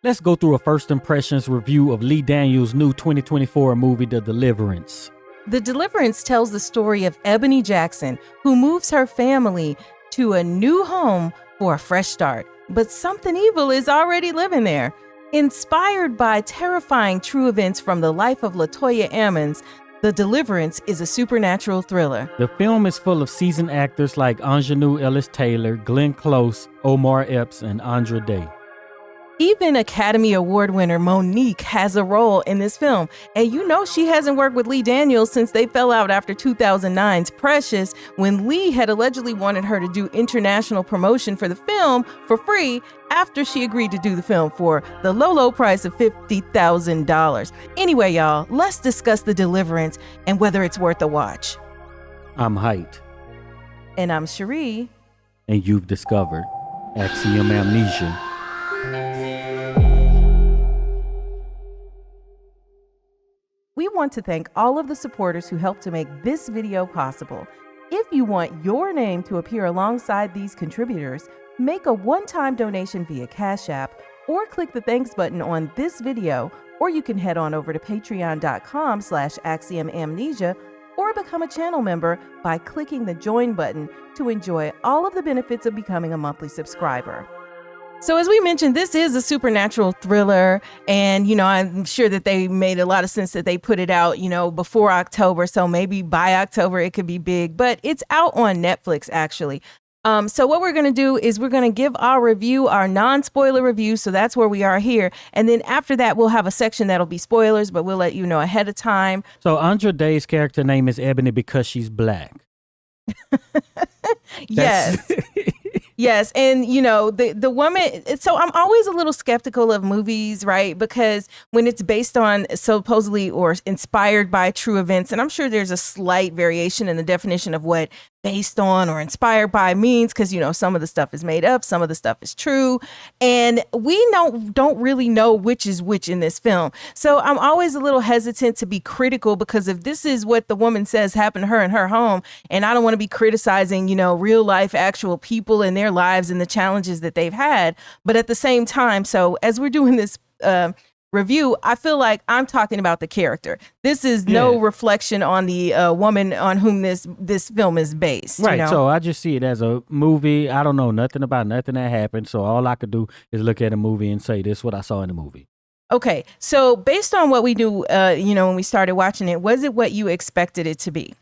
Let's go through a first impressions review of Lee Daniels' new 2024 movie, The Deliverance. The Deliverance tells the story of Ebony Jackson, who moves her family to a new home for a fresh start. But something evil is already living there. Inspired by terrifying true events from the life of LaToya Ammons, The Deliverance is a supernatural thriller. The film is full of seasoned actors like Ingenue Ellis-Taylor, Glenn Close, Omar Epps, and Andra Day. Even Academy Award winner Monique has a role in this film. And you know she hasn't worked with Lee Daniels since they fell out after 2009's Precious, when Lee had allegedly wanted her to do international promotion for the film for free after she agreed to do the film for the low price of $50,000. Anyway, y'all, let's discuss The Deliverance and whether it's worth a watch. I'm Heit. And I'm Cheri. And you've discovered Axiom Amnesia. We want to thank all of the supporters who helped to make this video possible. If you want your name to appear alongside these contributors, make a one-time donation via Cash App or click the thanks button on this video, or you can head on over to patreon.com/axiomamnesia or become a channel member by clicking the join button to enjoy all of the benefits of becoming a monthly subscriber. So as we mentioned, this is a supernatural thriller, and, you know, I'm sure that they made a lot of sense that they put it out, you know, before October. So maybe by October it could be big, but it's out on Netflix, actually. So what we're going to do is we're going to give our review, our non-spoiler review. So that's where we are here. And then after that, we'll have a section that'll be spoilers, but we'll let you know ahead of time. So Andra Day's character name is Ebony because she's black. Yes. Yes. And, you know, the woman. So I'm always a little skeptical of movies, right? Because when it's based on supposedly or inspired by true events, and I'm sure there's a slight variation in the definition of what based on or inspired by means, because, you know, some of the stuff is made up, some of the stuff is true. And we don't really know which is which in this film. So I'm always a little hesitant to be critical, because if this is what the woman says happened to her in her home, and I don't want to be criticizing, you know, real life actual people and their lives and the challenges that they've had. But at the same time, so as we're doing this review, I feel like I'm talking about the character. This is no reflection on the woman on whom this film is based. Right. You know? So I just see it as a movie. I don't know nothing about nothing that happened. So all I could do is look at a movie and say, this is what I saw in the movie. Okay. So based on what we knew, you know, when we started watching it, was it what you expected it to be?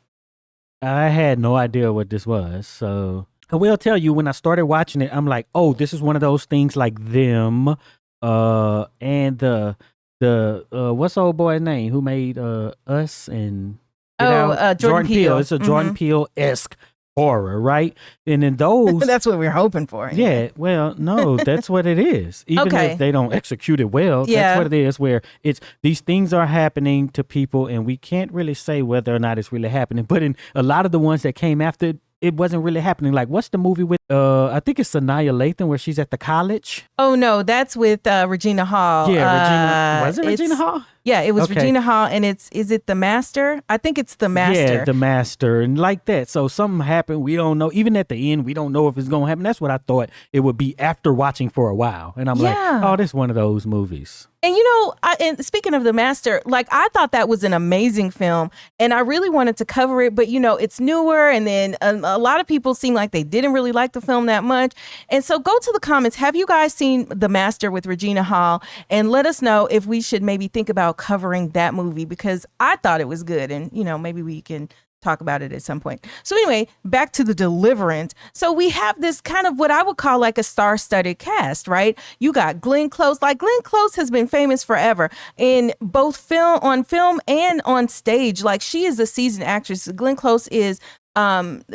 I had no idea what this was. So I will tell you, when I started watching it, I'm like, oh, this is one of those things like Them. And the what's the old boy's name who made Us and Jordan Peele. It's a Jordan Peele-esque horror, right? And in those that's what we're hoping for. Yeah, well, no, that's what it is. Even if they don't execute it well, that's what it is, where it's these things are happening to people and we can't really say whether or not it's really happening. But in a lot of the ones that came after, it wasn't really happening. Like, what's the movie with, I think it's Sanaa Lathan, where she's at the college? Oh, no, that's with Regina Hall. Yeah, was it Regina Hall? Yeah, it was Regina Hall, and is it The Master? I think it's The Master. Yeah, The Master, and like that. So something happened. We don't know. Even at the end, we don't know if it's going to happen. That's what I thought it would be after watching for a while. And I'm like, oh, this is one of those movies. And, you know, and speaking of The Master, like, I thought that was an amazing film, and I really wanted to cover it, but, you know, it's newer, and then a lot of people seem like they didn't really like the film that much. And so go to the comments. Have you guys seen The Master with Regina Hall? And let us know if we should maybe think about covering that movie, because I thought it was good, and, you know, maybe we can talk about it at some point. So anyway, back to The Deliverance. So we have this kind of what I would call like a star-studded cast, right? You got Glenn Close. Like, Glenn Close has been famous forever in both film and on stage. Like, she is a seasoned actress. Glenn Close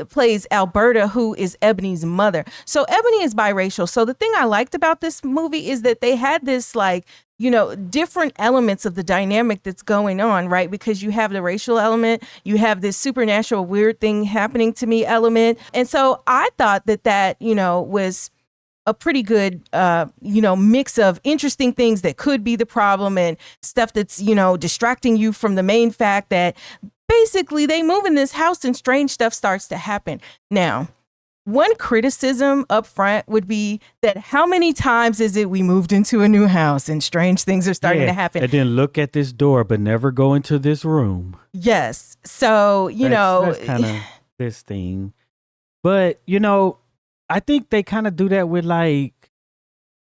plays Alberta, who is Ebony's mother. So Ebony is biracial. So the thing I liked about this movie is that they had this, like, you know, different elements of the dynamic that's going on, right? Because you have the racial element, you have this supernatural weird thing happening to me element. And so I thought that, you know, was a pretty good, you know, mix of interesting things that could be the problem and stuff that's, you know, distracting you from the main fact that basically they move in this house and strange stuff starts to happen. Now, one criticism up front would be that how many times is it we moved into a new house and strange things are starting to happen? And then look at this door, but never go into this room. Yes. So, that's kind of this thing. But, I think they kind of do that with like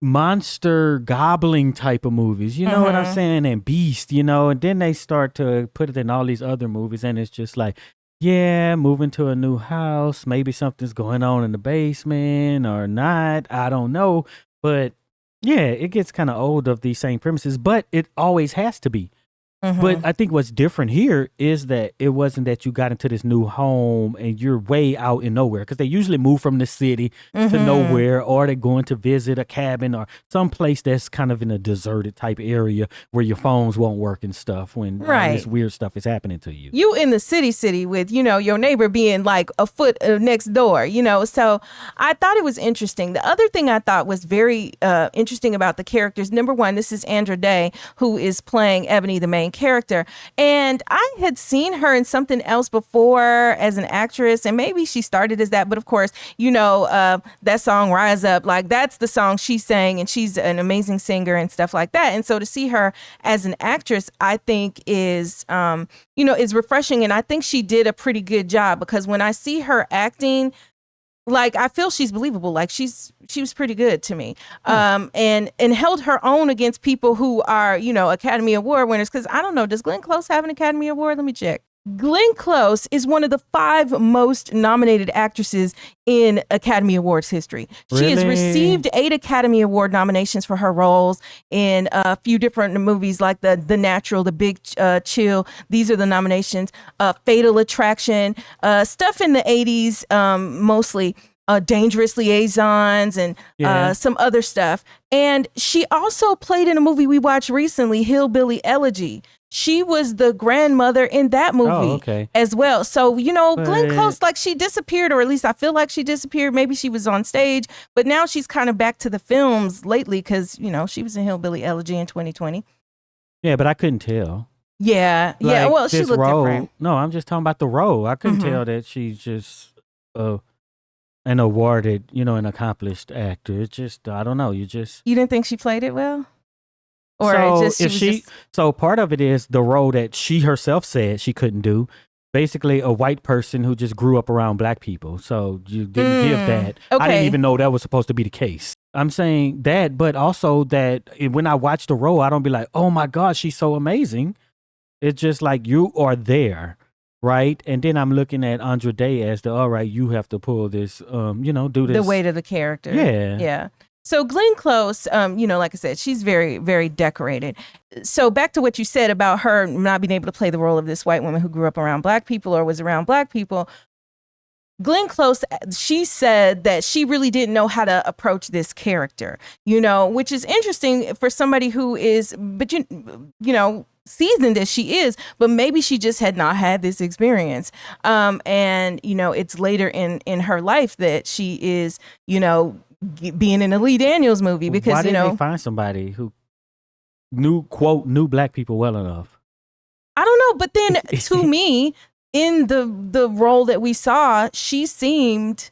monster gobbling type of movies. You know what I'm saying? And Beast, and then they start to put it in all these other movies. And it's just like, yeah, moving to a new house. Maybe something's going on in the basement or not. I don't know. But yeah, it gets kind of old of these same premises, but it always has to be. But I think what's different here is that it wasn't that you got into this new home and you're way out in nowhere, because they usually move from the city to nowhere, or they're going to visit a cabin or some place that's kind of in a deserted type area where your phones won't work and stuff when all this weird stuff is happening to you. You in the city with, your neighbor being like a foot next door, So I thought it was interesting. The other thing I thought was very interesting about the characters, number one, this is Andra Day, who is playing Ebony, the main character, and I had seen her in something else before as an actress, and maybe she started as that, but of course that song Rise Up, like that's the song she sang, and she's an amazing singer and stuff like that. And so to see her as an actress, I think is is refreshing, and I think she did a pretty good job, because when I see her acting, like I feel she's believable. Like she was pretty good to me, and held her own against people who are Academy Award winners. Because I don't know, does Glenn Close have an Academy Award? Let me check. Glenn Close is one of the 5 most nominated actresses in Academy Awards history. Really? She has received 8 Academy Award nominations for her roles in a few different movies, like The Natural, The Big Chill. These are the nominations. Fatal Attraction, stuff in the 80s, mostly. Dangerous Liaisons and some other stuff. And she also played in a movie we watched recently, Hillbilly Elegy. She was the grandmother in that movie as well. So, Glenn Close, like she disappeared, or at least I feel like she disappeared. Maybe she was on stage, but now she's kind of back to the films lately because, she was in Hillbilly Elegy in 2020. Yeah, but I couldn't tell. Yeah. Yeah. Well, she looked different. No, I'm just talking about the role. I couldn't tell that she's just an awarded, an accomplished actor. It's just, I don't know. You didn't think she played it well? Or so part of it is the role that she herself said she couldn't do. Basically, a white person who just grew up around black people. So you didn't give that. Okay. I didn't even know that was supposed to be the case. I'm saying that, but also that when I watch the role, I don't be like, oh my God, she's so amazing. It's just like you are there, right? And then I'm looking at Andra Day as all right, you have to pull this, do this. The weight of the character. Yeah. Yeah. So Glenn Close, like I said, she's very, very decorated. So back to what you said about her not being able to play the role of this white woman who grew up around black people or was around black people. Glenn Close, she said that she really didn't know how to approach this character, which is interesting for somebody who is, but seasoned as she is, but maybe she just had not had this experience. And it's later in her life that she is, being in a Lee Daniels movie, because why didn't they find somebody who knew black people well enough? I don't know, but then to me, in the role that we saw, she seemed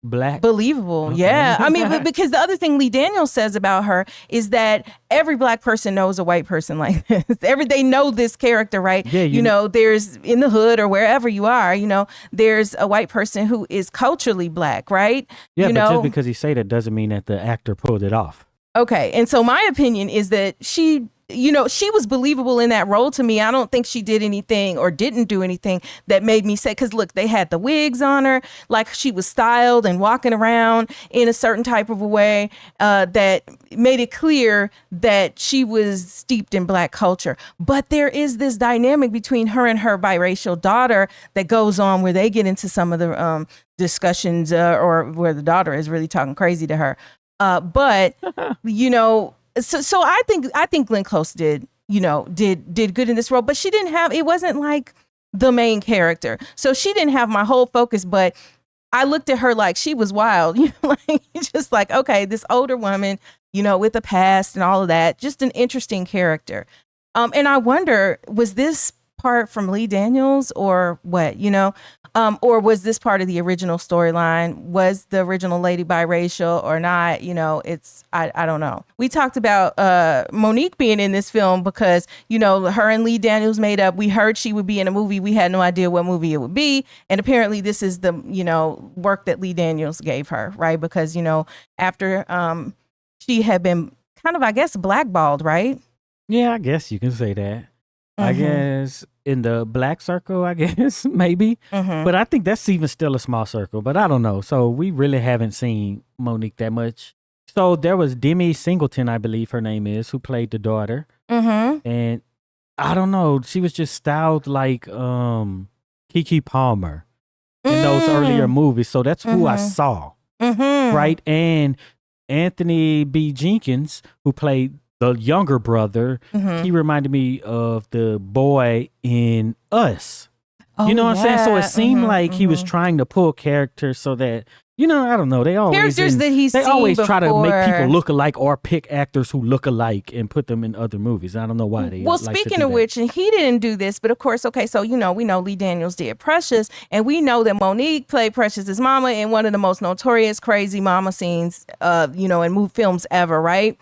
black, believable. Okay. Yeah, I mean, because the other thing Lee Daniels says about her is that every black person knows a white person like this. They know this character, right? Yeah, there's in the hood or wherever you are, there's a white person who is culturally black, right? Yeah, but just because he say that doesn't mean that the actor pulled it off. Okay, and so my opinion is that she was believable in that role to me. I don't think she did anything or didn't do anything that made me say, because look, they had the wigs on her, like she was styled and walking around in a certain type of a way that made it clear that she was steeped in black culture. But there is this dynamic between her and her biracial daughter that goes on where they get into some of the discussions or where the daughter is really talking crazy to her. So I think Glenn Close did good in this role, but it wasn't like the main character. So she didn't have my whole focus, but I looked at her like she was wild, like just like, okay, this older woman, with a past and all of that, just an interesting character. And I wonder, was this part from Lee Daniels or what, or was this part of the original storyline? Was the original lady biracial or not? I don't know. We talked about Monique being in this film because, her and Lee Daniels made up. We heard she would be in a movie. We had no idea what movie it would be. And apparently this is the, work that Lee Daniels gave her, right? Because, after she had been kind of, I guess, blackballed, right? Yeah, I guess you can say that. I guess in the black circle, I guess, maybe. But I think that's even still a small circle, but I don't know. So we really haven't seen Monique that much. So there was Demi Singleton, I believe her name is, who played the daughter. And I don't know, she was just styled like Keke Palmer in those earlier movies. So that's who I saw, right? And Anthony B. Jenkins, who played the younger brother, he reminded me of the boy in Us. You know what I'm saying? So it seemed like he was trying to pull characters so that, I don't know. They always try to make people look alike or pick actors who look alike and put them in other movies. I don't know why they. Well, like speaking of which, and he didn't do this, but of course, okay. So we know Lee Daniels did Precious, and we know that Monique played Precious's mama in one of the most notorious crazy mama scenes, in films ever, right?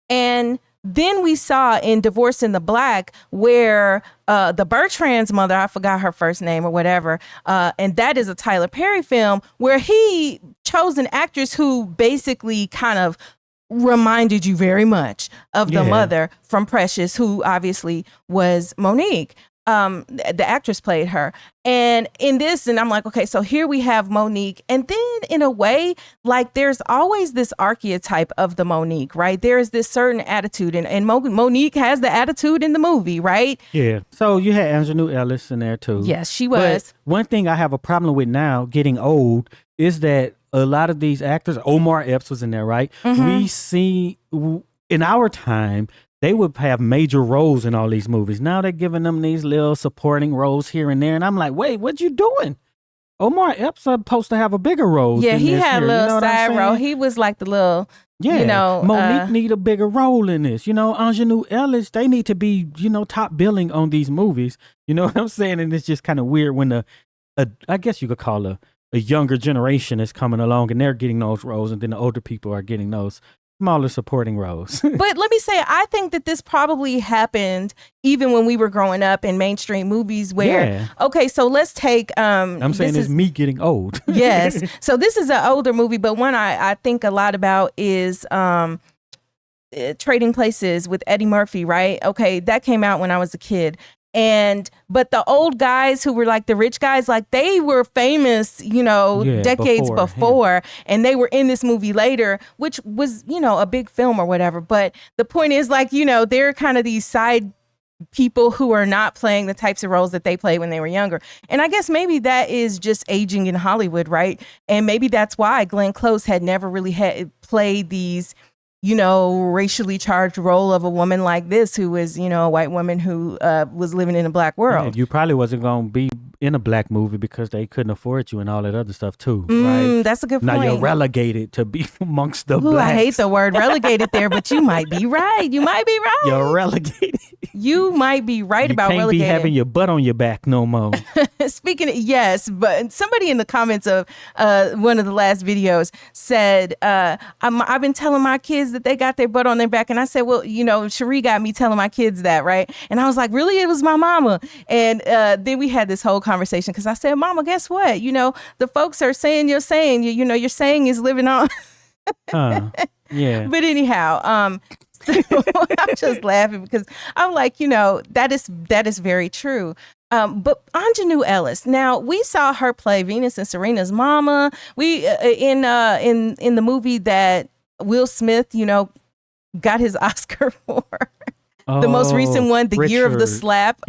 And then we saw in Divorce in the Black where the Bertrand's mother, I forgot her first name or whatever, and that is a Tyler Perry film where he chose an actress who basically kind of reminded you very much of the mother from Precious, who obviously was Monique. The actress played her. And in this, and I'm like, okay, so here we have Monique. And then in a way, like there's always this archetype of the Monique, right? There's this certain attitude and Monique has the attitude in the movie, right? Yeah. So you had Aunjanue Ellis in there too. Yes, she was. But one thing I have a problem with now getting old is that a lot of these actors, Omar Epps was in there, right? We see in our time, they would have major roles in all these movies. Now they're giving them these little supporting roles here and there. And I'm like, wait, what you doing? Omar Epps is supposed to have a bigger role. Yeah, he had a little side role. He was like the little, Monique need a bigger role in this. Aunjanue Ellis, they need to be, top billing on these movies. You know what I'm saying? And it's just kind of weird when I guess you could call a younger generation is coming along and they're getting those roles. And then the older people are getting those smaller supporting roles. But let me say, I think that this probably happened even when we were growing up in mainstream movies where, okay, so let's take... I'm saying it's me getting old. Yes. So this is an older movie, but one I think a lot about is Trading Places with Eddie Murphy, right? Okay, that came out when I was a kid. But the old guys who were like the rich guys, like they were famous, decades before, and they were in this movie later, which was, a big film or whatever. But the point is like, they're kind of these side people who are not playing the types of roles that they played when they were younger. And I guess maybe that is just aging in Hollywood, right? And maybe that's why Glenn Close had never really played these racially charged role of a woman like this who was, a white woman who was living in a black world. Yeah, you probably wasn't going to be in a black movie because they couldn't afford you and all that other stuff too, right? That's a good point. Now you're relegated to be amongst the blacks. I hate the word relegated there, but you might be right. You might be right. You're relegated. You might be right about relegated. You can't be having your butt on your back no more. Speaking of, yes, but somebody in the comments of one of the last videos said, I've been telling my kids that they got their butt on their back. And I said, well, Cheri got me telling my kids that, right? And I was like, really? It was my mama. And then we had this whole conversation because I said, Mama, guess what? The folks are saying you're saying, your saying is living on. Yeah. But anyhow, I'm just laughing because I'm like, that is very true. But Aunjanue Ellis, now we saw her play Venus and Serena's mama. We in the movie that Will Smith, got his Oscar for. The most recent one, The Year of the Slap,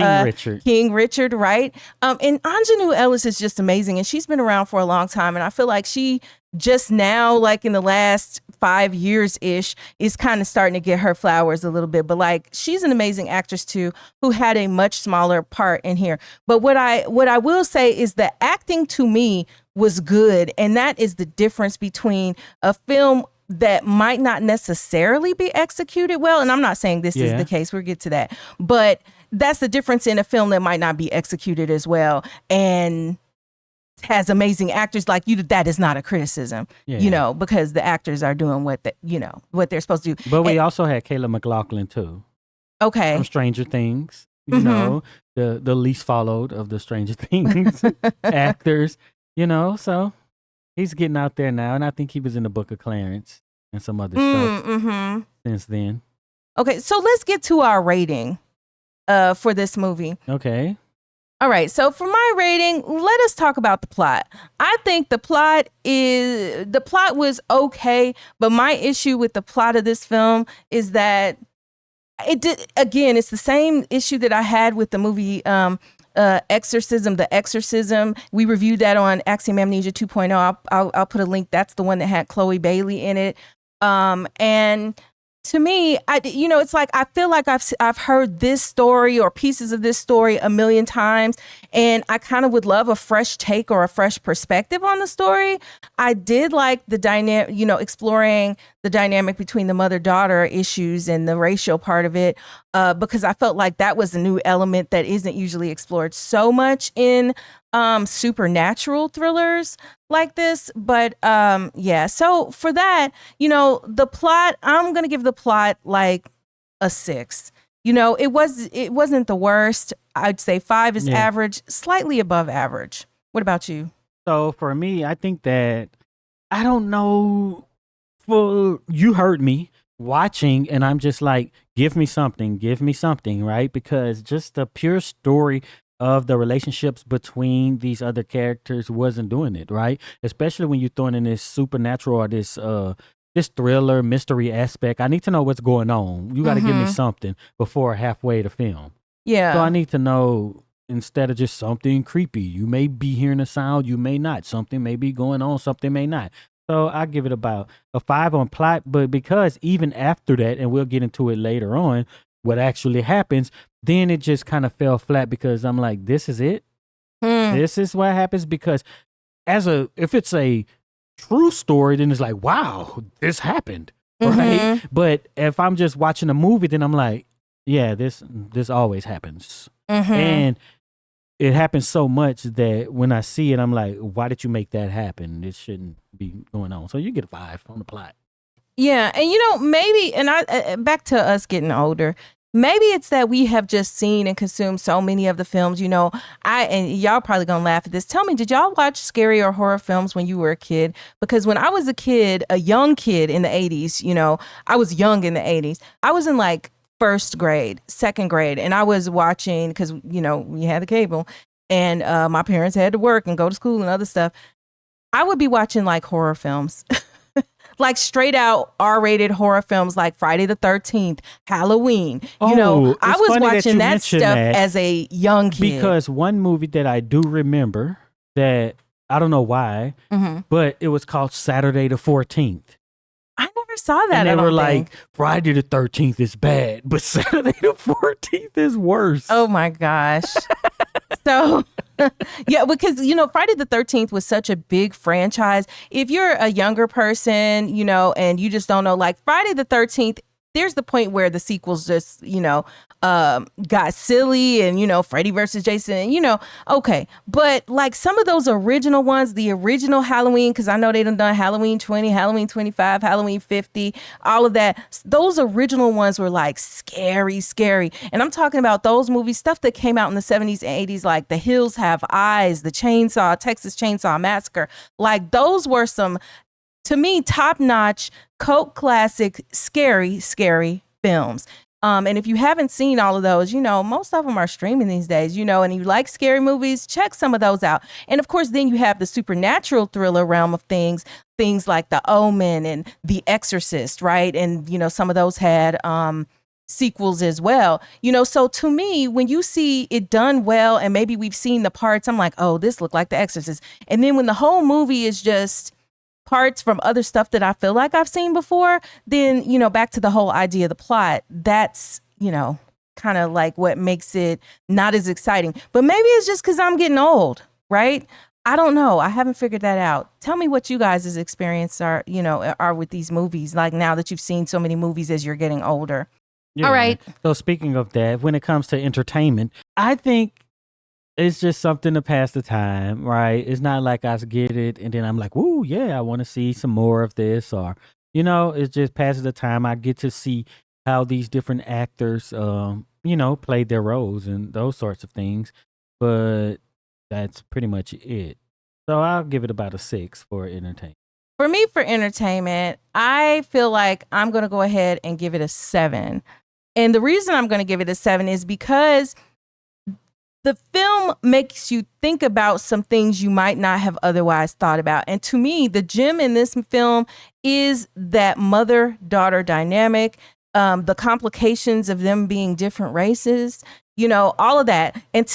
King Richard, right? And Aunjanue Ellis is just amazing, and she's been around for a long time, and I feel like she just now, like in the last 5 years-ish, is kind of starting to get her flowers a little bit. But like, she's an amazing actress too, who had a much smaller part in here. But what I will say is the acting to me was good, and that is the difference between a film that might not necessarily be executed well. And I'm not saying this is the case. We'll get to that. But that's the difference in a film that might not be executed as well and has amazing actors like you. That is not a criticism, because the actors are doing what they're supposed to do. But we also had Kayla MacLachlan too. Okay. From Stranger Things, the least followed of the Stranger Things actors, so he's getting out there now. And I think he was in the Book of Clarence and some other stuff since then. Okay, so let's get to our rating for this movie. Okay. All right, so for my rating, let us talk about the plot. I think the plot was okay, but my issue with the plot of this film is that it's the same issue that I had with the movie Exorcism, The Exorcism. We reviewed that on Axiom Amnesia 2.0. I'll put a link. That's the one that had Chloe Bailey in it. And to me, it's like I feel like I've heard this story or pieces of this story a million times, and I kind of would love a fresh take or a fresh perspective on the story. I did like the dynamic, exploring the dynamic between the mother-daughter issues and the racial part of it, because I felt like that was a new element that isn't usually explored so much in supernatural thrillers like this. But so for that, the plot, I'm gonna give the plot like a 6. It wasn't the worst. I'd say 5 is average, slightly above average. What about you? So for me, I think that, I don't know, you heard me watching and I'm just like, give me something, right? Because just the pure story of the relationships between these other characters wasn't doing it, right? Especially when you're throwing in this supernatural or this thriller mystery aspect. I need to know what's going on. You got to give me something before halfway to film. Yeah. So I need to know, instead of just something creepy. You may be hearing a sound, you may not. Something may be going on, something may not. So I give it about a 5 on plot, but because even after that, and we'll get into it later on, what actually happens, then it just kind of fell flat because I'm like, this is it? This is what happens? Because if it's a true story, then it's like, wow, this happened, right? But if I'm just watching a movie, then I'm like, yeah, this always happens. And it happens so much that when I see it, I'm like, why did you make that happen? This shouldn't be going on. So you get a 5 on the plot. Yeah. And maybe, and I back to us getting older, maybe it's that we have just seen and consumed so many of the films, and y'all probably gonna laugh at this. Tell me, did y'all watch scary or horror films when you were a kid? Because when I was a kid, a young kid in the 80s, I was young in the 80s. I was in like first grade, second grade, and I was watching, because we had the cable, and my parents had to work and go to school and other stuff. I would be watching like horror films. Like straight out R-rated horror films like Friday the 13th, Halloween. I was watching that stuff as a young kid. Because one movie that I do remember that, I don't know why, but it was called Saturday the 14th. I never saw that. And they were like, Friday the 13th is bad, but Saturday the 14th is worse. Oh my gosh. So, yeah, because, Friday the 13th was such a big franchise. If you're a younger person, and you just don't know, like Friday the 13th, there's the point where the sequels just, got silly and, Freddy versus Jason, and, okay. But like some of those original ones, the original Halloween, because I know they done Halloween 20, Halloween 25, Halloween 50, all of that. Those original ones were like scary. And I'm talking about those movies, stuff that came out in the 70s and 80s, like The Hills Have Eyes, The Texas Chainsaw Massacre. Like those were some, to me, top-notch, cult classic, scary films. And if you haven't seen all of those, most of them are streaming these days, and you like scary movies, check some of those out. And of course, then you have the supernatural thriller realm of things like The Omen and The Exorcist, right? And, some of those had sequels as well. So to me, when you see it done well, and maybe we've seen the parts, I'm like, oh, this looked like The Exorcist. And then when the whole movie is just parts from other stuff that I feel like I've seen before, then, back to the whole idea of the plot, that's, kind of like what makes it not as exciting. But maybe it's just because I'm getting old, right? I don't know. I haven't figured that out. Tell me what you guys' experience are with these movies, like now that you've seen so many movies as you're getting older. Yeah. All right. So speaking of that, when it comes to entertainment, I think it's just something to pass the time, right? It's not like I get it and then I'm like, "Woo, yeah, I want to see some more of this," or it just passes the time. I get to see how these different actors, played their roles and those sorts of things. But that's pretty much it. So I'll give it about a 6 for entertainment. For me, for entertainment, I feel like I'm going to go ahead and give it a 7. And the reason I'm going to give it a 7 is because the film makes you think about some things you might not have otherwise thought about. And to me, the gem in this film is that mother-daughter dynamic, the complications of them being different races, all of that. And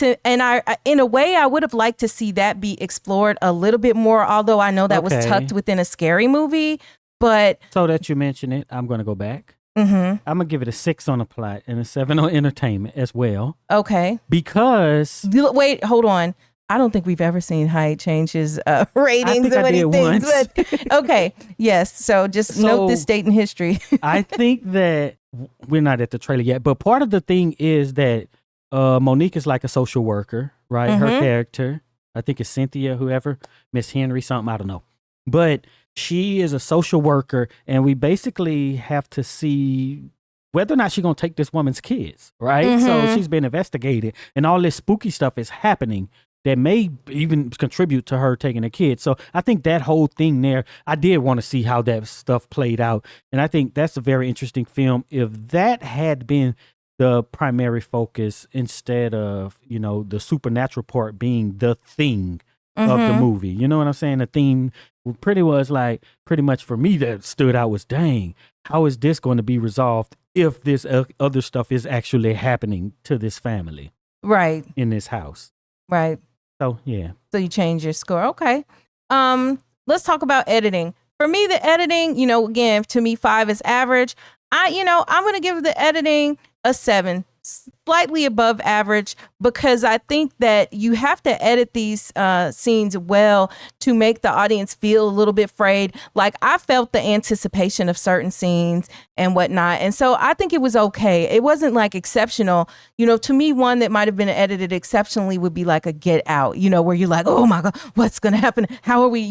I in a way, I would have liked to see that be explored a little bit more, although I know that was tucked within a scary movie. But so that you mention it, I'm going to go back. Mm-hmm. I'm going to give it a 6 on the plot and a 7 on entertainment as well. Okay. Because... Wait, hold on. I don't think we've ever seen Heit change his ratings or anything. But, okay. Yes. So just note this date in history. I think that we're not at the trailer yet, but part of the thing is that Monique is like a social worker, right? Mm-hmm. Her character, I think it's Cynthia, whoever, Miss Henry, something, I don't know. But she is a social worker, and we basically have to see whether or not she's going to take this woman's kids, right? Mm-hmm. So she's been investigated, and all this spooky stuff is happening that may even contribute to her taking a kid. So I think that whole thing there, I did want to see how that stuff played out. And I think that's a very interesting film. If that had been the primary focus instead of, the supernatural part being the thing of the movie. You know what I'm saying? The theme pretty much for me that stood out was, dang, how is this going to be resolved if this other stuff is actually happening to this family? Right. In this house. Right. So, yeah. So you change your score. Okay. Let's talk about editing. For me, the editing, again, to me, 5 is average. I'm going to give the editing a 7, slightly above average, because I think that you have to edit these scenes well to make the audience feel a little bit afraid. Like, I felt the anticipation of certain scenes and whatnot. And so I think it was okay. It wasn't like exceptional. To me, one that might have been edited exceptionally would be like a Get Out, where you're like, oh my God, what's going to happen? How are we,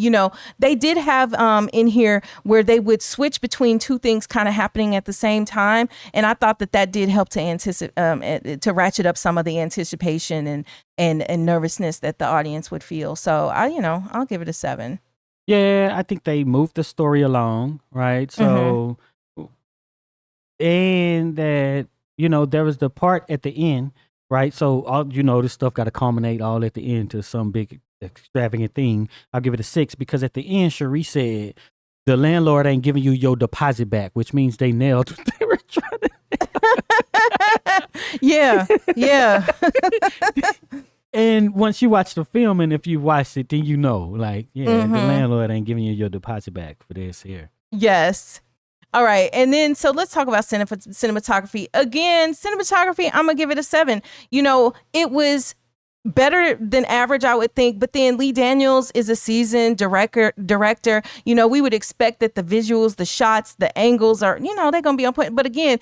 they did have in here where they would switch between two things kind of happening at the same time. And I thought that did help to to ratchet up some of the anticipation and nervousness that the audience would feel. So I'll give it a 7. Yeah, I think they moved the story along, right? So, and that, there was the part at the end, right? So all, this stuff got to culminate all at the end to some big extravagant thing. I'll give it a 6 because at the end, Cheri said, the landlord ain't giving you your deposit back, which means they nailed what they were trying to Yeah. And once you watch the film, and if you watched it, then the landlord ain't giving you your deposit back for this here. Yes. All right. And then, so let's talk about cinematography. Again, cinematography, I'm going to give it a 7. It was better than average, I would think. But then Lee Daniels is a seasoned director. We would expect that the visuals, the shots, the angles are, they're going to be on point. But again,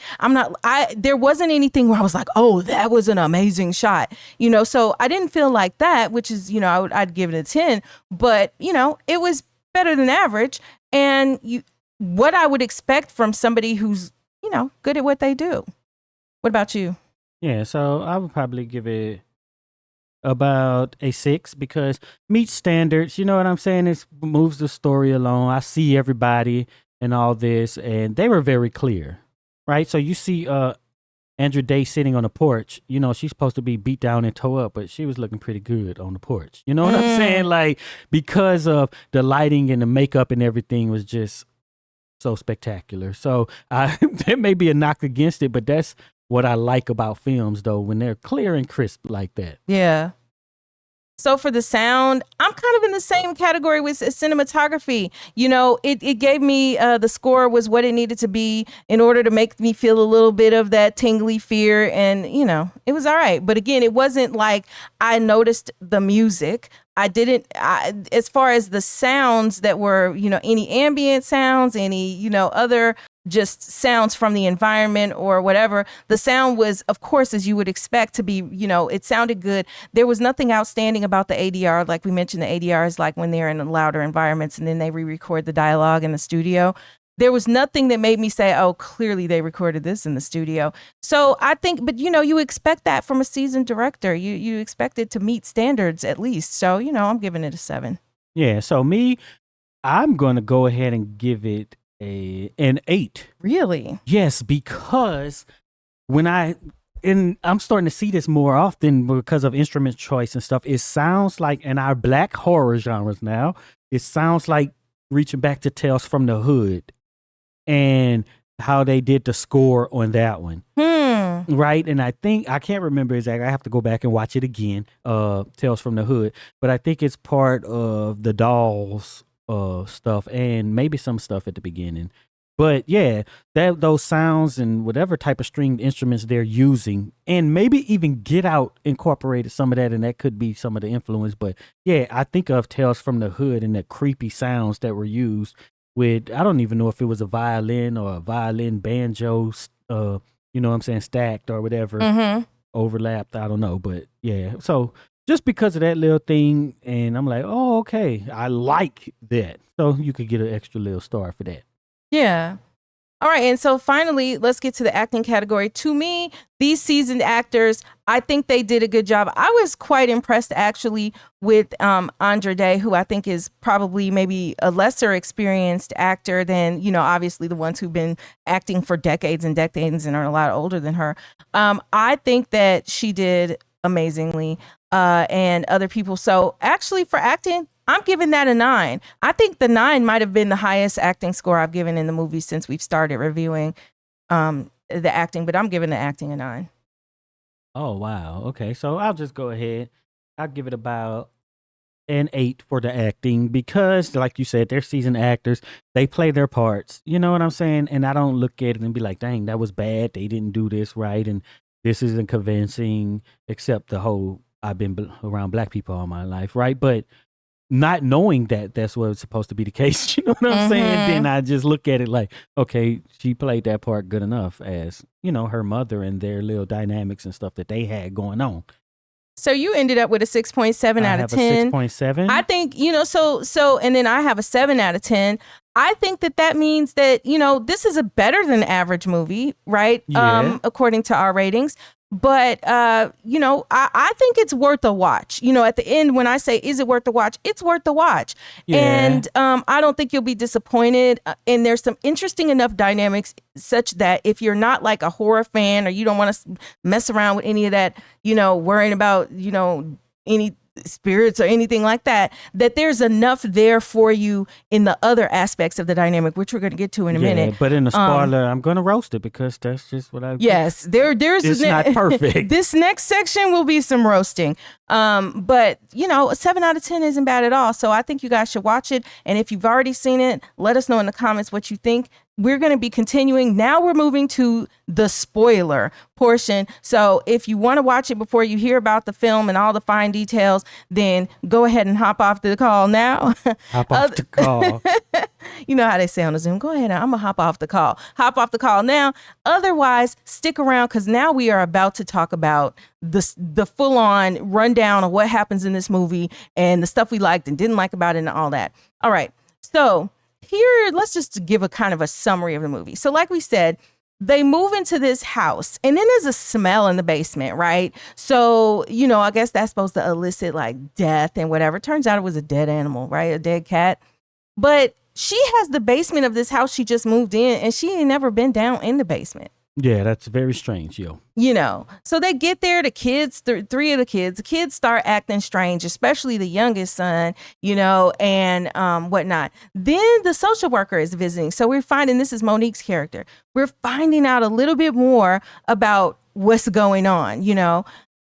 there wasn't anything where I was like, oh, that was an amazing shot. So I didn't feel like that, which is, I'd give it a 10. But, it was better than average. And what I would expect from somebody who's, good at what they do. What about you? Yeah, so I would probably give it about a 6 because meets standards, you know what I'm saying? It moves the story along. I see everybody and all this, and they were very clear, right? So you see Andra Day sitting on the porch. She's supposed to be beat down and tore up, but she was looking pretty good on the porch. You know what I'm saying? Like, because of the lighting and the makeup and everything was just so spectacular. So there may be a knock against it, but that's what I like about films, though, when they're clear and crisp like that. Yeah. So for the sound, I'm kind of in the same category with cinematography. It gave me, the score was what it needed to be in order to make me feel a little bit of that tingly fear. And, it was all right. But again, it wasn't like I noticed the music. As far as the sounds that were, any ambient sounds, any, other just sounds from the environment or whatever. The sound was, of course, as you would expect to be, it sounded good. There was nothing outstanding about the ADR. Like we mentioned, the ADR is like when they're in louder environments and then they re-record the dialogue in the studio. There was nothing that made me say, oh, clearly they recorded this in the studio. So I think, but you expect that from a seasoned director. You expect it to meet standards at least. So, I'm giving it a 7. Yeah. So I'm going to go ahead and give it an 8. Really? Yes, because I'm starting to see this more often because of instrument choice and stuff. It sounds like in our black horror genres now, it sounds like reaching back to Tales from the Hood and how they did the score on that one. Right. And I can't remember exactly. I have to go back and watch it again. Tales from the Hood. But I think it's part of the Dolls stuff and maybe some stuff at the beginning. But yeah, those sounds and whatever type of stringed instruments they're using, and maybe even Get Out incorporated some of that, and that could be some of the influence. But yeah, I think of Tales from the Hood and the creepy sounds that were used with, I don't even know if it was a violin or a violin banjo, what I'm saying, stacked or whatever, overlapped. I don't know, but yeah. So just because of that little thing, and I'm like, oh, okay, I like that. So you could get an extra little star for that. Yeah. All right. And so finally, let's get to the acting category. To me, these seasoned actors, I think they did a good job. I was quite impressed actually with Andra Day, who I think is probably maybe a lesser experienced actor than, obviously the ones who've been acting for decades and decades and are a lot older than her. I think that she did amazingly and other people. So actually for acting, I'm giving that a 9. I think the 9 might have been the highest acting score I've given in the movie since we've started reviewing the acting, but I'm giving the acting a 9. Oh, wow. Okay. So I'll just go ahead. I'll give it about an 8 for the acting because, like you said, they're seasoned actors. They play their parts. You know what I'm saying? And I don't look at it and be like, dang, that was bad. They didn't do this right. And this isn't convincing, except the whole I've been around black people all my life. Right. But not knowing that that's what was supposed to be the case, you know what I'm saying? Then I just look at it like, okay, she played that part good enough as, her mother and their little dynamics and stuff that they had going on. So you ended up with a 6.7 out of 10. 6.7. I think, so, and then I have a 7 out of 10. I think that means that, this is a better than average movie, right? Yeah. According to our ratings. But, I think it's worth a watch. At the end, when I say, is it worth the watch? It's worth the watch. Yeah. And I don't think you'll be disappointed. And there's some interesting enough dynamics such that if you're not like a horror fan or you don't want to mess around with any of that, worrying about, any spirits or anything like that there's enough there for you in the other aspects of the dynamic, which we're going to get to in a minute. But in the spoiler, I'm going to roast it because that's just what I. Yes, there's. It's not perfect. This next section will be some roasting. But a 7 out of 10 isn't bad at all. So I think you guys should watch it. And if you've already seen it, let us know in the comments what you think. We're going to be continuing. Now we're moving to the spoiler portion. So if you want to watch it before you hear about the film and all the fine details, then go ahead and hop off the call now. Hop off the call. You know how they say on the Zoom, go ahead. I'm going to hop off the call. Hop off the call now. Otherwise, stick around because now we are about to talk about the full-on rundown of what happens in this movie and the stuff we liked and didn't like about it and all that. All right. So here, let's just give a kind of a summary of the movie. So like we said, they move into this house and then there's a smell in the basement, right? So, I guess that's supposed to elicit like death and whatever. Turns out it was a dead animal, right? A dead cat. But she has the basement of this house she just moved in and she ain't never been down in the basement. Yeah, that's very strange, yo. So they get there, the kids, three of the kids start acting strange, especially the youngest son, and whatnot. Then the social worker is visiting. So we're finding, this is Monique's character. We're finding out a little bit more about what's going on,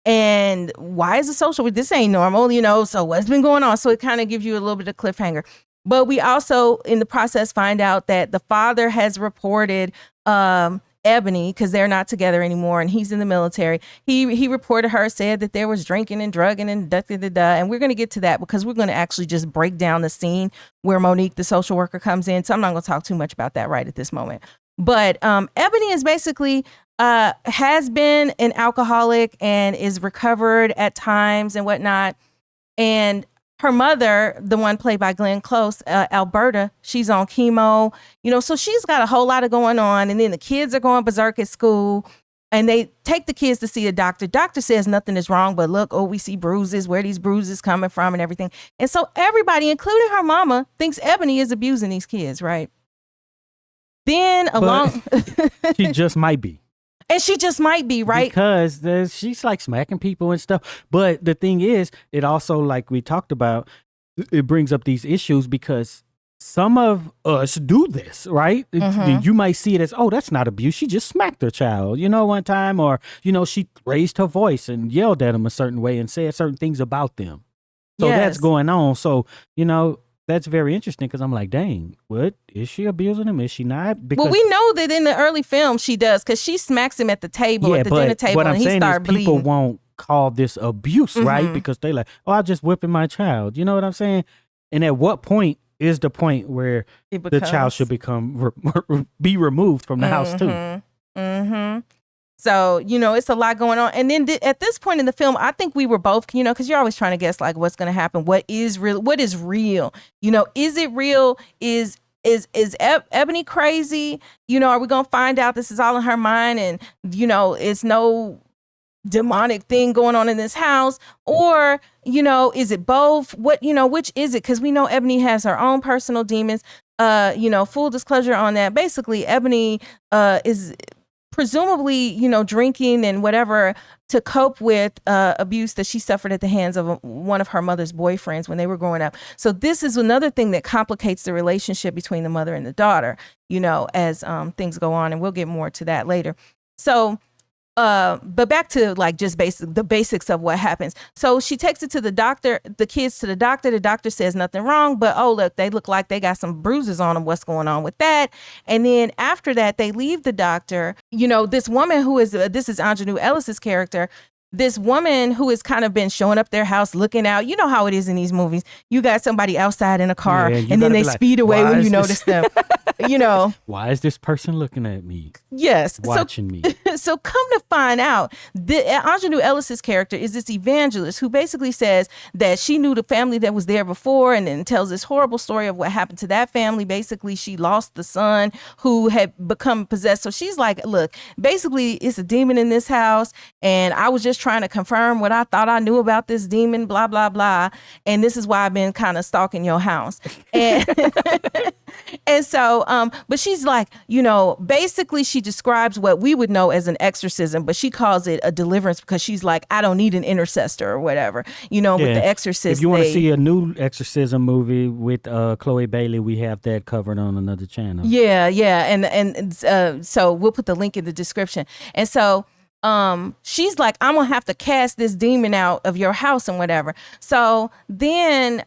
and why is the social, this ain't normal, so what's been going on? So it kind of gives you a little bit of cliffhanger. But we also, in the process, find out that the father has reported, Ebony, because they're not together anymore and he's in the military. He reported her, said that there was drinking and drugging and and we're going to get to that because we're going to actually just break down the scene where Monique, the social worker, comes in. So I'm not going to talk too much about that right at this moment. But Ebony is basically has been an alcoholic and is recovered at times and whatnot. And her mother, the one played by Glenn Close, Alberta, she's on chemo, so she's got a whole lot of going on. And then the kids are going berserk at school. And they take the kids to see a doctor. Doctor says nothing is wrong, but look, we see bruises, where these bruises coming from and everything. And so everybody, including her mama, thinks Ebony is abusing these kids, right? Then she just might be. And she just might be, right? Because she's like smacking people and stuff. But the thing is, it also, like we talked about, it brings up these issues because some of us do this, right? You might see it as, that's not abuse. She just smacked her child, one time. Or, she raised her voice and yelled at them a certain way and said certain things about them. So that's going on. So, that's very interesting because I'm like, dang, what? Is she abusing him? Is she not? Because, well, we know that in the early film she does because she smacks him at the table, at the dinner table, and he starts bleeding. People won't call this abuse, right? Because they like, I'm just whipping my child. You know what I'm saying? And at what point is the point where the child should be removed from the house too? So, it's a lot going on. And then at this point in the film, I think we were both, because you're always trying to guess like what's going to happen. What is real? What is real? Is it real? Is Ebony crazy? Are we going to find out this is all in her mind and, it's no demonic thing going on in this house? Or, is it both? What, which is it? Because we know Ebony has her own personal demons. Full disclosure on that. Basically, Ebony is presumably, drinking and whatever to cope with abuse that she suffered at the hands of one of her mother's boyfriends when they were growing up. So this is another thing that complicates the relationship between the mother and the daughter, as things go on. And we'll get more to that later. So, but back to like just the basics of what happens. So she takes it to the doctor, the kids to the doctor. The doctor says nothing wrong, but look, they look like they got some bruises on them. What's going on with that? And then after that, they leave the doctor. This woman who is, this is Aunjanue Ellis's character. This woman who has kind of been showing up their house, looking out. You know how it is in these movies. You got somebody outside in a car and then they speed away when you notice them. Why is this person looking at me? Yes. Watching me. So come to find out, Aunjanue Ellis's character is this evangelist who basically says that she knew the family that was there before and then tells this horrible story of what happened to that family. Basically, she lost the son who had become possessed. So she's like, look, basically it's a demon in this house and I was just trying to confirm what I thought I knew about this demon, blah, blah, blah. And this is why I've been kind of stalking your house. And and so, but she's like, basically she describes what we would know as an exorcism, but she calls it a deliverance because she's like, I don't need an intercessor or whatever, with The Exorcist. If you want to see a new exorcism movie with Chloe Bailey, we have that covered on another channel. Yeah. And so we'll put the link in the description. And so, she's like, I'm gonna have to cast this demon out of your house and whatever. So then,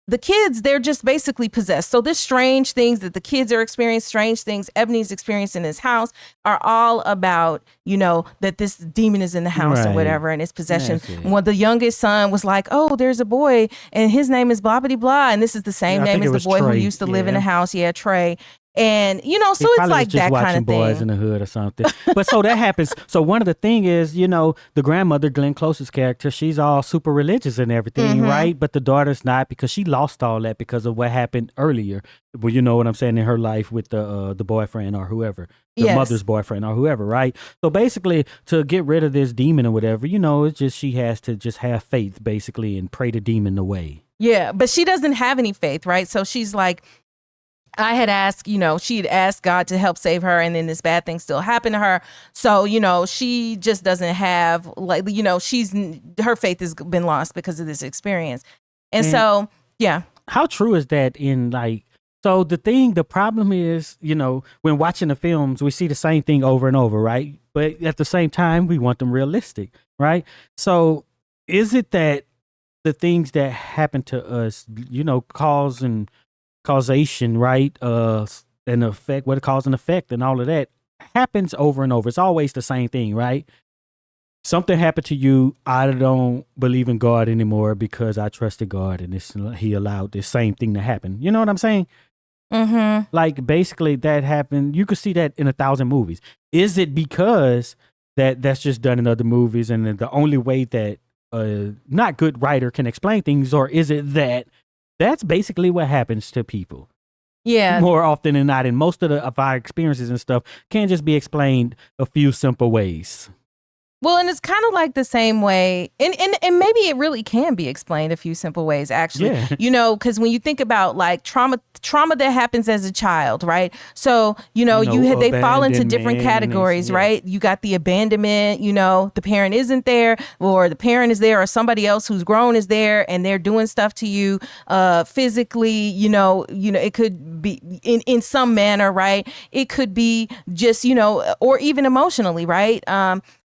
the kids, they're just basically possessed. So there's strange things that the kids are experiencing, strange things Ebony's experiencing in his house are all about, that this demon is in the house and whatever, and its possession. When the youngest son was like, there's a boy and his name is blah, blah, blah. And this is the same name as the boy Trey, who used to live in the house. Yeah, Trey. And, so it's like that kind of thing. Boys in the Hood or something. But so that happens. So one of the thing is, the grandmother, Glenn Close's character, she's all super religious and everything, right? But the daughter's not because she lost all that because of what happened earlier. Well, you know what I'm saying, in her life with the boyfriend or whoever, the mother's boyfriend or whoever, right? So basically to get rid of this demon or whatever, it's just she has to just have faith basically and pray the demon away. Yeah, but she doesn't have any faith, right? So she's like, I had asked, she'd asked God to help save her and then this bad thing still happened to her. So, she just doesn't have her faith has been lost because of this experience. And so, yeah. How true is that in so the problem is, when watching the films, we see the same thing over and over, right? But at the same time, we want them realistic, right? So is it that the things that happen to us, causation, right? An effect, what it cause an effect and all of that happens over and over. It's always the same thing, right? Something happened to you. I don't believe in God anymore because I trusted God and he allowed this same thing to happen. You know what I'm saying? Mm-hmm. Like basically that happened. You could see that in 1,000 movies. Is it because that's just done in other movies and the only way that a not good writer can explain things, or is it that that's basically what happens to people? Yeah. More often than not, and most of our experiences and stuff can just be explained a few simple ways. Well, and it's kind of like the same way, and maybe it really can be explained a few simple ways, actually. Yeah. You know, because when you think about like trauma that happens as a child, right? So, they fall into different categories, right? You got the abandonment, the parent isn't there, or the parent is there, or somebody else who's grown is there, and they're doing stuff to you physically, it could be in some manner, right? It could be just, or even emotionally, right?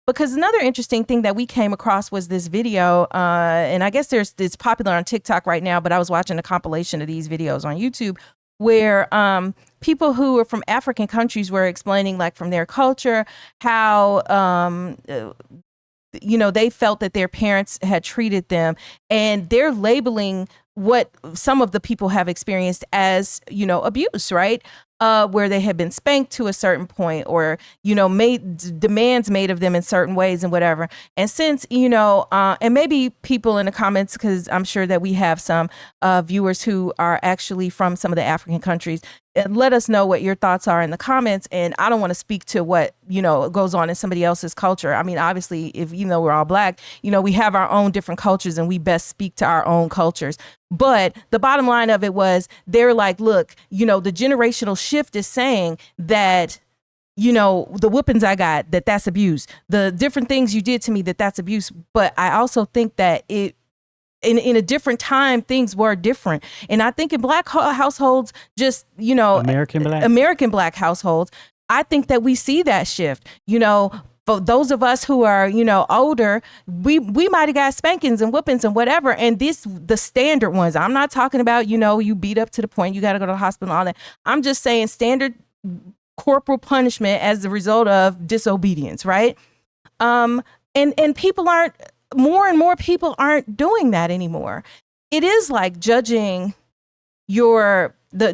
Because another interesting thing that we came across was this video, and I guess it's popular on TikTok right now, but I was watching a compilation of these videos on YouTube where people who are from African countries were explaining, like, from their culture, how, they felt that their parents had treated them, and they're labeling what some of the people have experienced as, abuse, right? Where they had been spanked to a certain point, or, made demands made of them in certain ways and whatever. And since, and maybe people in the comments, because I'm sure that we have some viewers who are actually from some of the African countries, let us know what your thoughts are in the comments. And I don't want to speak to what, goes on in somebody else's culture. I mean, obviously, if, we're all Black, we have our own different cultures and we best speak to our own cultures. But the bottom line of it was, they're like, look, the generational shift is saying that, the whoopings I got, that's abuse. The different things you did to me, that's abuse. But I also think that in a different time, things were different. And I think in Black households, just, American Black households, I think that we see that shift, For those of us who are, older, we might have got spankings and whoopings and whatever. And the standard ones, I'm not talking about, you beat up to the point you got to go to the hospital and all that. I'm just saying standard corporal punishment as a result of disobedience, right? And people more and more people aren't doing that anymore. It is like judging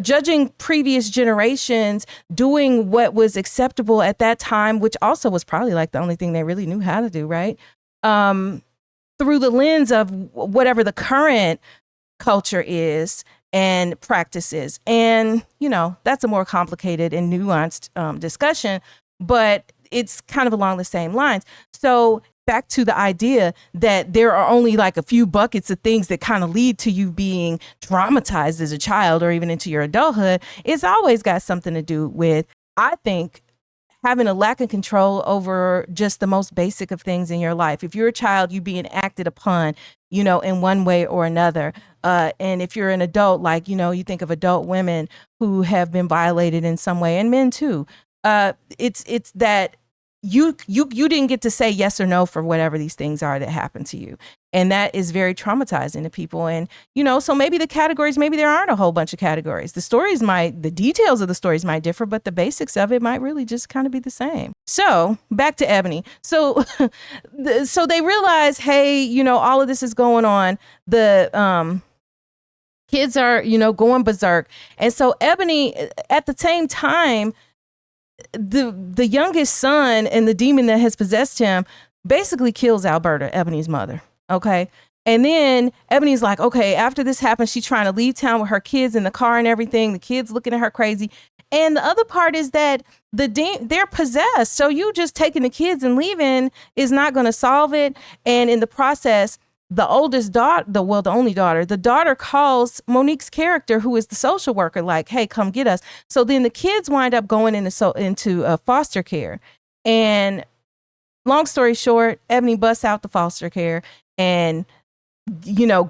judging previous generations doing what was acceptable at that time, which also was probably like the only thing they really knew how to do, right? Through the lens of whatever the current culture is and practices. And, that's a more complicated and nuanced discussion, but it's kind of along the same lines. So back to the idea that there are only like a few buckets of things that kind of lead to you being traumatized as a child or even into your adulthood, it's always got something to do with, I think, having a lack of control over just the most basic of things in your life. If you're a child, you being acted upon, in one way or another. And if you're an adult, like, you think of adult women who have been violated in some way, and men too. It's that you didn't get to say yes or no for whatever these things are that happen to you. And that is very traumatizing to people. And, so maybe the categories, maybe there aren't a whole bunch of categories. The details of the stories might differ, but the basics of it might really just kind of be the same. So back to Ebony. So, so they realize, hey, all of this is going on. The, kids are, going berserk. And so Ebony, at the same time, the youngest son and the demon that has possessed him basically kills Alberta, Ebony's mother. Okay. And then Ebony's like, okay, after this happens, she's trying to leave town with her kids in the car and everything. The kids looking at her crazy. And the other part is that they're possessed. So you just taking the kids and leaving is not going to solve it. And in the process, the oldest daughter, the only daughter, the daughter calls Monique's character, who is the social worker, like, hey, come get us. So then the kids wind up going into foster care. And long story short, Ebony busts out the foster care and,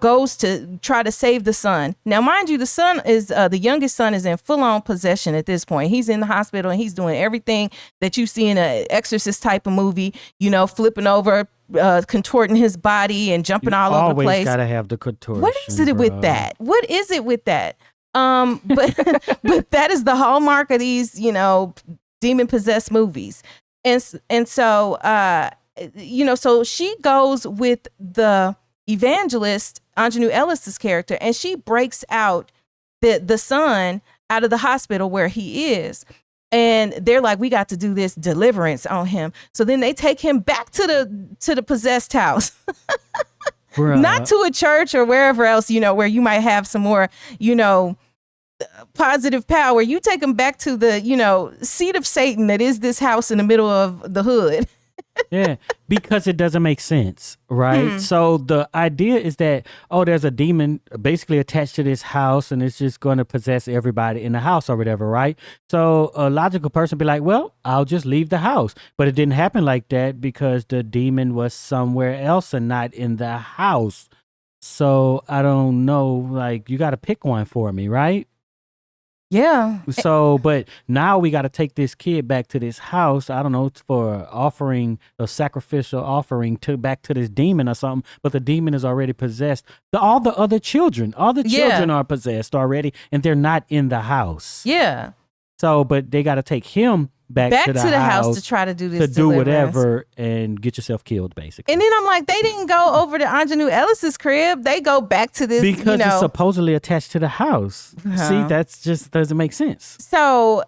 goes to try to save the son. Now, mind you, the son is, the youngest son is in full on possession at this point. He's in the hospital and he's doing everything that you see in an Exorcist type of movie, flipping over, contorting his body and jumping all over the place. Always gotta have the contortion. What is it with that? What is it with that? But that is the hallmark of these, demon possessed movies. And so, so she goes with the evangelist, Anjanou Ellis's character, and she breaks out the son out of the hospital where he is. And they're like, we got to do this deliverance on him. So then they take him back to the possessed house. Not to a church or wherever else, where you might have some more, positive power. You take him back to the, seat of Satan that is this house in the middle of the hood. Yeah, because it doesn't make sense, right? So the idea is that, there's a demon basically attached to this house and it's just going to possess everybody in the house or whatever, right? So a logical person would be like, well, I'll just leave the house. But it didn't happen like that because the demon was somewhere else and not in the house. So I don't know, like, you got to pick one for me, right? Yeah. So, but now we got to take this kid back to this house. I don't know, for offering a sacrificial offering back to this demon or something. But the demon is already possessed. All the children are possessed already, and they're not in the house. Yeah. So, but they got to take him back to the house to try to do this, to do whatever and get yourself killed, basically. And then I'm like, they didn't go over to Anjanou Ellis's crib. They go back to this because it's supposedly attached to the house. See, that's just doesn't make sense. So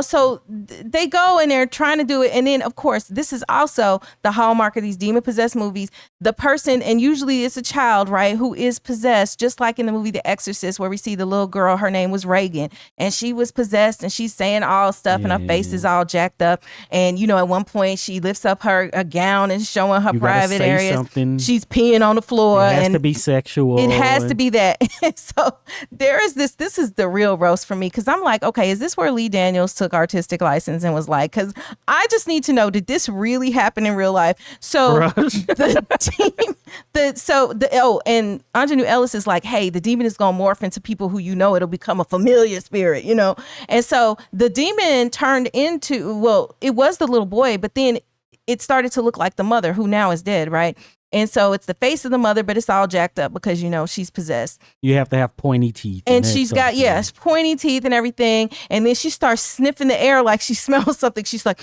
so they go and they're trying to do it. And then, of course, this is also the hallmark of these demon-possessed movies. The person, and usually it's a child, right, who is possessed, just like in the movie The Exorcist, where we see the little girl, her name was Reagan, and she was possessed, and she's saying all stuff, and her face is all jacked up. And, at one point, she lifts up her gown and showing her private areas. Something. She's peeing on the floor. It has to be sexual. It has to be that. So there is this is the real roast for me, because I'm like, okay, is this where Lee Daniels took artistic license and was like, because I just need to know, did this really happen in real life? So the team, and Anjanou Ellis is like, hey, the demon is gonna morph into people who it'll become a familiar spirit, and so the demon turned into, well, it was the little boy, but then it started to look like the mother, who now is dead, right? And so it's the face of the mother, but it's all jacked up because, she's possessed. You have to have pointy teeth. And she's got, pointy teeth and everything. And then she starts sniffing the air like she smells something. She's like,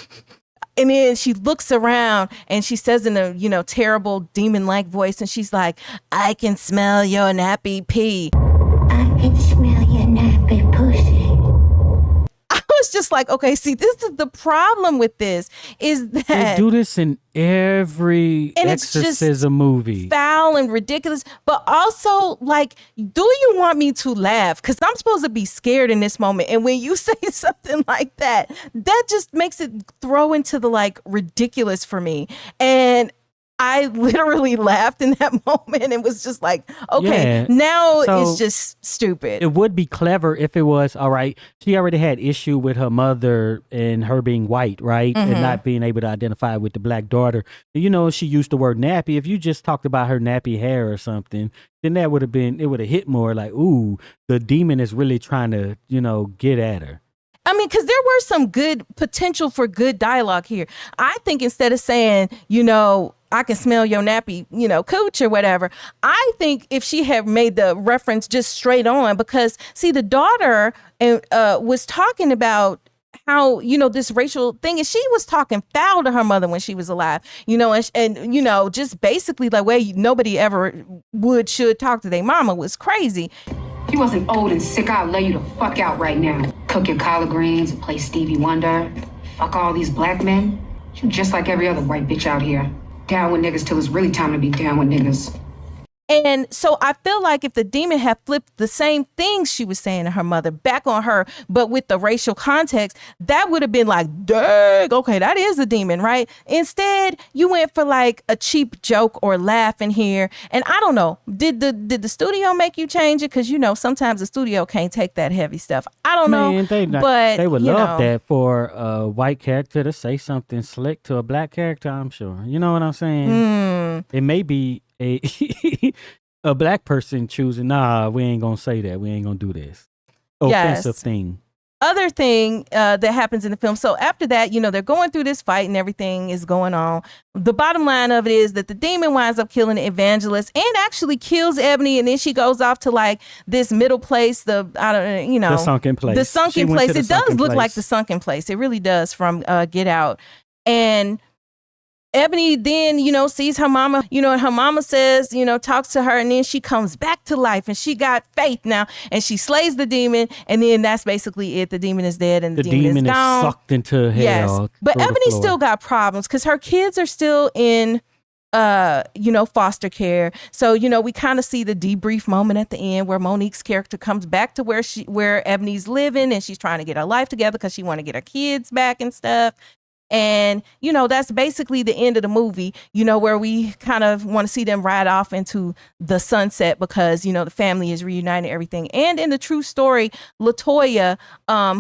and then she looks around and she says in a, terrible demon-like voice, and she's like, I can smell your nappy pee. I can smell your nappy pussy. I was just like, okay, see, this is the problem with this, is that they do this in every exorcism movie. Foul and ridiculous, but also, like, do you want me to laugh? Because I'm supposed to be scared in this moment, and when you say something like that just makes it throw into the, like, ridiculous for me. And I literally laughed in that moment and was just like, okay, now it's just stupid. It would be clever if it was, all right, she already had issue with her mother and her being white, right? And not being able to identify with the black daughter. She used the word nappy. If you just talked about her nappy hair or something, then that would have been, it would have hit more like, ooh, the demon is really trying to, get at her. I mean, because there were some good potential for good dialogue here. I think instead of saying, I can smell your nappy, cooch or whatever, I think if she had made the reference just straight on, because see, the daughter was talking about how, this racial thing, and she was talking foul to her mother when she was alive, and just basically the way nobody ever should talk to their mama was crazy. If you wasn't old and sick, I'd lay you the fuck out right now. Cook your collard greens and play Stevie Wonder. Fuck all these black men. You just like every other white bitch out here. Down with niggas till it's really time to be down with niggas. And so I feel like if the demon had flipped the same things she was saying to her mother back on her, but with the racial context, that would have been like, dang, okay, that is a demon, right? Instead, you went for like a cheap joke or laugh in here. And I don't know, did the studio make you change it? Because, sometimes the studio can't take that heavy stuff. I don't know. But they would love that for a white character to say something slick to a black character, I'm sure. You know what I'm saying? It may be a black person choosing, nah, we ain't gonna say that, we ain't gonna do this offensive thing. Other thing that happens in the film, so after that, they're going through this fight and everything is going on. The bottom line of it is that the demon winds up killing the evangelist and actually kills Ebony, and then she goes off to like this middle place, the sunken place. The sunken place. It does look like the sunken place. It really does, from Get Out. And Ebony then, sees her mama, and her mama says, talks to her, and then she comes back to life and she got faith now and she slays the demon, and then that's basically it. The demon is dead and the demon is gone. Sucked into hell. Yes. But Ebony still got problems because her kids are still in foster care. So, we kind of see the debrief moment at the end where Monique's character comes back to where Ebony's living, and she's trying to get her life together because she want to get her kids back and stuff. And, that's basically the end of the movie, where we kind of want to see them ride off into the sunset because, the family is reunited, everything. And in the true story, LaToya,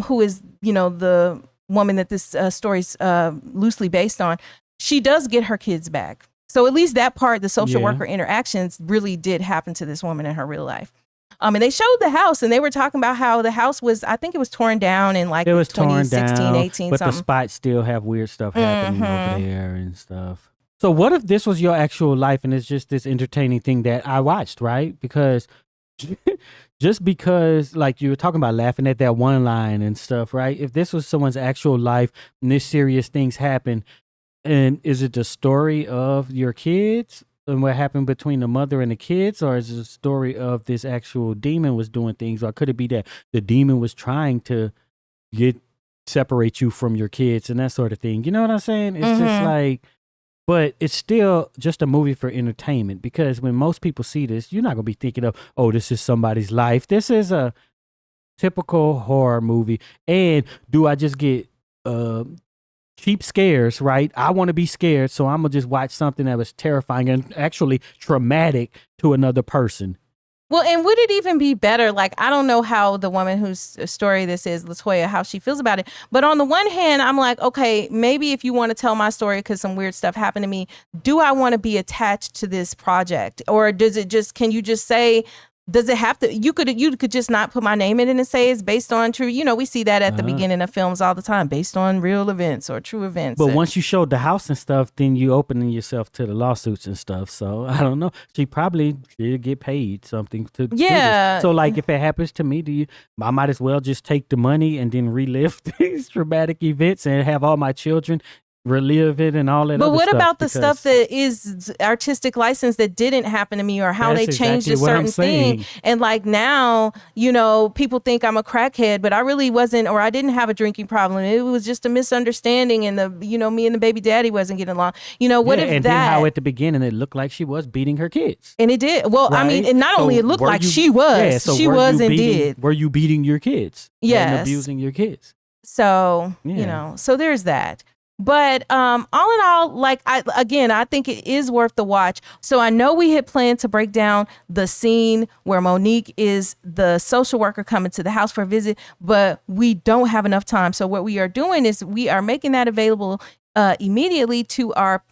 who is, the woman that this story's loosely based on, she does get her kids back. So at least that part, the social worker interactions really did happen to this woman in her real life. And they showed the house, and they were talking about how the house was, I think it was torn down in like 2016, 18, but something. The spots still have weird stuff happening over there and stuff. So what if this was your actual life and it's just this entertaining thing that I watched, right? Because just because, like you were talking about laughing at that one line and stuff, right? If this was someone's actual life and this serious things happen, and is it the story of your kids and what happened between the mother and the kids, or is it a story of this actual demon was doing things, or could it be that the demon was trying to separate you from your kids and that sort of thing? You know what I'm saying? It's just like, but it's still just a movie for entertainment, because when most people see this, you're not gonna be thinking of, oh, this is somebody's life. This is a typical horror movie. And do I just get cheap scares, right? I want to be scared, so I'm gonna just watch something that was terrifying and actually traumatic to another person. Well, and would it even be better? Like, I don't know how the woman whose story this is, LaToya, how she feels about it. But on the one hand, I'm like, okay, maybe if you want to tell my story because some weird stuff happened to me, do I want to be attached to this project? Or can you just say, does it have to, you could just not put my name in it and say it's based on true, we see that at the beginning of films all the time, based on real events or true events. But once you showed the house and stuff, then you opening yourself to the lawsuits and stuff. So I don't know. She probably did get paid something to do this. So like if it happens to me, I might as well just take the money and then relive these traumatic events and have all my children relive it and all that. But other what stuff, about the stuff that is artistic license that didn't happen to me, or how they changed a certain thing? And like now, people think I'm a crackhead, but I really wasn't, or I didn't have a drinking problem. It was just a misunderstanding, and me and the baby daddy wasn't getting along. What if and that? And how at the beginning it looked like she was beating her kids, and it did. Well, right? I mean, and not only it looked like she was, she was and did. Were you beating your kids? Yes, and abusing your kids. So so there's that. But all in all, like I think it is worth the watch. So I know we had planned to break down the scene where Monique is the social worker coming to the house for a visit, but we don't have enough time. So what we are doing is we are making that available immediately to our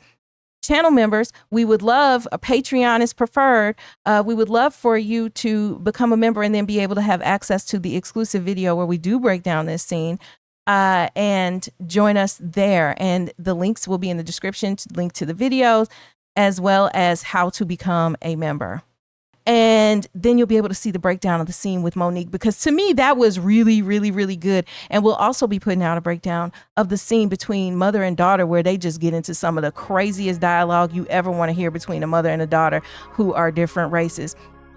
channel members. We would love, a Patreon is preferred. We would love for you to become a member and then be able to have access to the exclusive video where we do break down this scene. And join us there. And the links will be in the description, link to the videos, as well as how to become a member. And then you'll be able to see the breakdown of the scene with Monique, because to me, that was really, really, really good. And we'll also be putting out a breakdown of the scene between mother and daughter, where they just get into some of the craziest dialogue you ever want to hear between a mother and a daughter who are different races.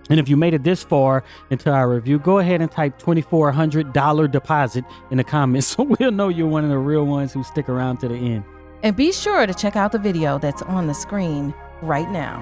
And if you made it this far into our review, go ahead and type $2,400 deposit in the comments so we'll know you're one of the real ones who stick around to the end. And be sure to check out the video that's on the screen right now.